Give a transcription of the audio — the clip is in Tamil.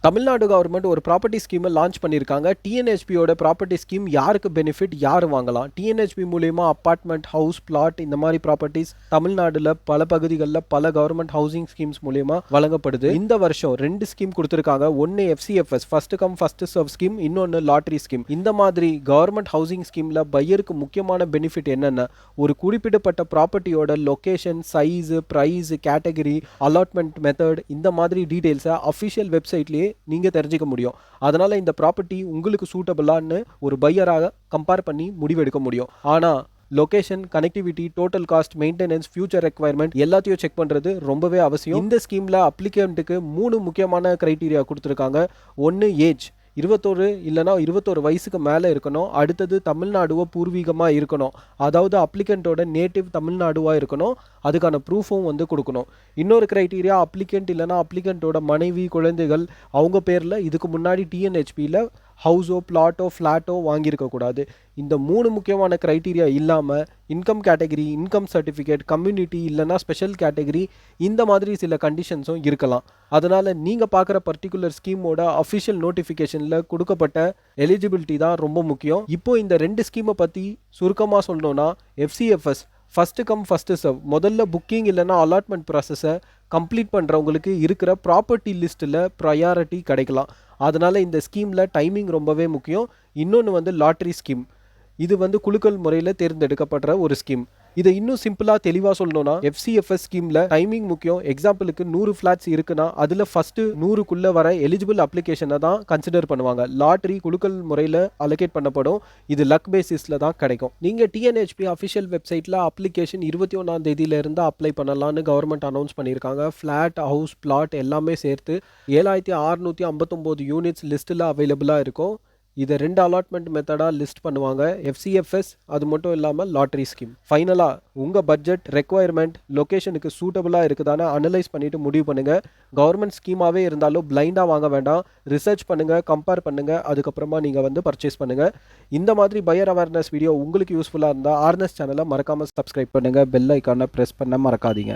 தமிழ்நாடு கவர்மெண்ட் ஒரு ப்ராப்பர்ட்டி ஸ்கீமை லான்ச் பண்ணியிருக்காங்க. டிஎன்ஹெச்பியோட ப்ராப்பர்ட்டி ஸ்கீம் யாருக்கு பெனிஃபிட், யார் வாங்கலாம்? டிஎன்ஹெச்பி மூலியமா அப்பார்ட்மெண்ட், ஹவுஸ், பிளாட் இந்த மாதிரி ப்ராப்பர்ட்டிஸ் தமிழ்நாடுல பல பகுதிகளில் பல கவர்மெண்ட் ஹவுசிங் ஸ்கீம்ஸ் மூலியமா வழங்கப்படுது. இந்த வருஷம் 2 ஸ்கீம் கொடுத்துருக்காங்க. ஒன்னு FCFS first come first serve scheme, இன்னொன்னு லாட்டரி ஸ்கீம். இந்த மாதிரி கவர்மெண்ட் ஹவுசிங் ஸ்கீம்ல பையருக்கு முக்கியமான பெனிஃபிட் என்னென்ன, ஒரு குறிப்பிடப்பட்ட ப்ராப்பர்ட்டியோட location, size, price, category, allotment method இந்த மாதிரி டீடைல்ஸை அஃபிஷியல் வெப்சைட்லேயே நீங்க தெரிஞ்சுக்க முடியும். அதனால இந்த ப்ராப்பர்ட்டி உங்களுக்கு சூட்டபிளான்னு ஒரு பையராக கம்பேர் பண்ணி முடிவெடுக்க முடியும். ஆனா location, connectivity, total cost, maintenance, future requirement எல்லாத்தையும் செக் பண்றது ரொம்பவே அவசியம். இந்த ஸ்கீம்ல அப்ளிகண்ட்டுக்கு 3 முக்கியமான கிரைட்டீரியா கொடுத்துருக்காங்க. ஒன்னு ஏஜ், 21 இல்லைனா 21 வயசுக்கு மேலே இருக்கணும். அடுத்தது தமிழ்நாடுவோ பூர்வீகமாக இருக்கணும். அதாவது அப்ளிகண்ட்டோட நேட்டிவ் தமிழ்நாடுவாக இருக்கணும். அதுக்கான ப்ரூஃபும் வந்து கொடுக்கணும். இன்னொரு கிரைட்டீரியா, அப்ளிகண்ட் இல்லைனா அப்ளிகண்ட்டோட மனைவி, குழந்தைகள் அவங்க பேரில் இதுக்கு முன்னாடி டிஎன்ஹெச்பியில் ஹவுஸோ, பிளாட்டோ, ஃப்ளாட்டோ வாங்கியிருக்கக்கூடாது. இந்த 3 முக்கியமான கிரைட்டீரியா இல்லாமல் income category, income certificate, community இல்லைனா ஸ்பெஷல் கேட்டகரி இந்த மாதிரி சில கண்டிஷன்ஸும் இருக்கலாம். அதனால் நீங்கள் பார்க்குற பர்டிகுலர் ஸ்கீமோட அஃபிஷியல் நோட்டிஃபிகேஷனில் கொடுக்கப்பட்ட எலிஜிபிலிட்டி தான் ரொம்ப முக்கியம். இப்போது இந்த 2 ஸ்கீமை பற்றி சுருக்கமாக சொல்லணும்னா, FCFS first come first serve, முதல்ல புக்கிங் இல்லைனா அலாட்மெண்ட் ப்ராசஸை கம்ப்ளீட் பண்ணுறவங்களுக்கு இருக்கிற ப்ராப்பர்ட்டி லிஸ்ட்டில் ப்ரையாரிட்டி கிடைக்கலாம். அதனால் இந்த ஸ்கீமில் டைமிங் ரொம்பவே முக்கியம். இன்னொன்று வந்து லாட்ரி ஸ்கீம். இது வந்து குலுக்கல் முறையில் தேர்ந்தெடுக்கப்படுற ஒரு ஸ்கீம். இதை இன்னும் சிம்பிளாக தெளிவாக சொல்லணும்னா, FCFS ஸ்கீமில் டைமிங் முக்கியம். எக்ஸாம்பிளுக்கு 100 ஃப்ளாட்ஸ் இருக்குன்னா அதில் ஃபஸ்ட்டு 100க்குள்ளே வர எலிஜிபிள் அப்ளிகேஷனை தான் கன்சிடர் பண்ணுவாங்க. லாட்ரி குலுக்கல் முறையில் அலோகேட் பண்ணப்படும். இது லக் பேசிஸில் தான் கிடைக்கும். நீங்கள் டிஎன்ஹெச்பி அஃபிஷியல் வெப்சைட்டில் அப்ளிகேஷன் 21ஆம் தேதியிலிருந்து அப்ளை பண்ணலான்னு கவர்மெண்ட் அனௌன்ஸ் பண்ணியிருக்காங்க. ஃப்ளாட், ஹவுஸ், பிளாட் எல்லாமே சேர்த்து 7659 யூனிட்ஸ் லிஸ்ட்டில் அவைலபிளாக இருக்கும். இதை 2 அலாட்மெண்ட் மெத்தடாக லிஸ்ட் பண்ணுவாங்க. FCFS அது மட்டும் இல்லாமல் லாட்ரி ஸ்கீம். ஃபைனலாக உங்கள் பட்ஜெட், ரெக்வயர்மெண்ட், லொக்கேஷனுக்கு சூட்டபுளாக இருக்குதான்னு அனலைஸ் பண்ணிவிட்டு முடிவு பண்ணுங்கள். கவர்மெண்ட் ஸ்கீமாகவே இருந்தாலும் பிளைண்டாக வாங்க வேண்டாம். ரிசர்ச் பண்ணுங்கள், கம்பேர் பண்ணுங்கள், அதுக்கப்புறமா நீங்கள் வந்து பர்ச்சேஸ் பண்ணுங்கள். இந்த மாதிரி பையர் அவேர்னஸ் வீடியோ உங்களுக்கு யூஸ்ஃபுல்லாக இருந்தால் ஆர்னஸ் சேனலை மறக்காமல் சப்ஸ்கிரைப் பண்ணுங்கள். பெல் ஐக்கானை ப்ரெஸ் பண்ண மறக்காதீங்க.